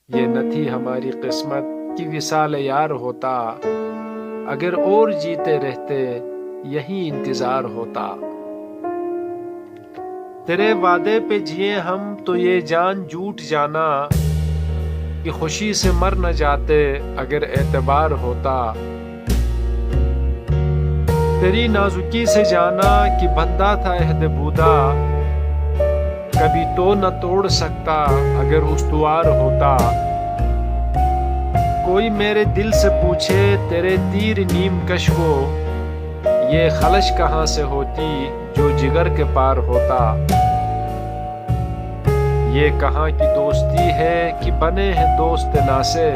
یہ نہ تھی ہماری قسمت کہ وصال یار ہوتا، اگر اور جیتے رہتے یہی انتظار ہوتا۔ تیرے وعدے پہ جیے ہم تو یہ جان جھوٹ جانا، کہ خوشی سے مر نہ جاتے اگر اعتبار ہوتا۔ تیری نازکی سے جانا کہ بندہ تھا عہد بودا، کبھی تو نہ توڑ سکتا اگر استوار ہوتا۔ کوئی میرے دل سے پوچھے تیرے تیر نیم کش کو، یہ خلش کہاں سے ہوتی جو جگر کے پار ہوتا۔ یہ کہاں کی دوستی ہے کہ بنے ہیں دوست ناسے،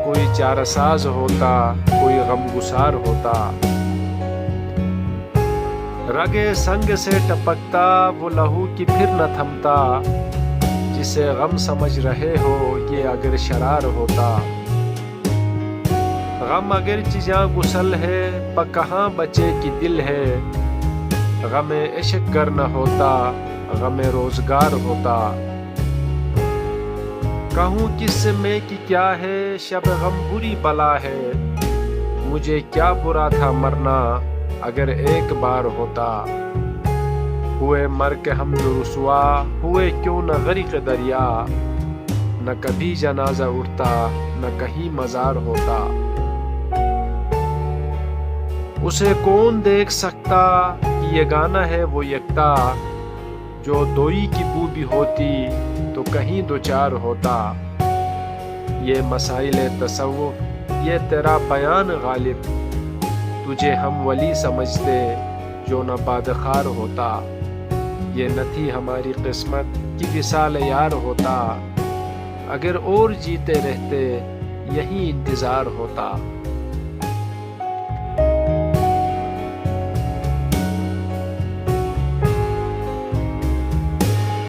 کوئی چارہ ساز ہوتا کوئی غم گسار ہوتا۔ رگے سنگ سے ٹپکتا وہ لہو کی پھر نہ تھمتا، جسے غم سمجھ رہے ہو یہ اگر شرار ہوتا۔ غم اگر چیزاں گسل ہے پا کہاں بچے کی دل ہے، غم عشق گر نہ ہوتا غم روزگار ہوتا۔ کہوں کس سے میں کہ کیا ہے شب غم بری بلا ہے، مجھے کیا برا تھا مرنا اگر ایک بار ہوتا۔ ہوئے مر کے ہم جو رسوا ہوئے کیوں نہ غرق دریا، نہ کبھی جنازہ اٹھتا نہ کہیں مزار ہوتا۔ اسے کون دیکھ سکتا کہ یگانہ ہے وہ یکتا، جو دوئی کی بو بھی ہوتی تو کہیں دو چار ہوتا۔ یہ مسائل تصوف یہ تیرا بیان غالب، تجھے ہم ولی سمجھتے جو نہ بادخار ہوتا۔ یہ نہ تھی ہماری قسمت کہ وصال یار ہوتا، اگر اور جیتے رہتے یہی انتظار ہوتا۔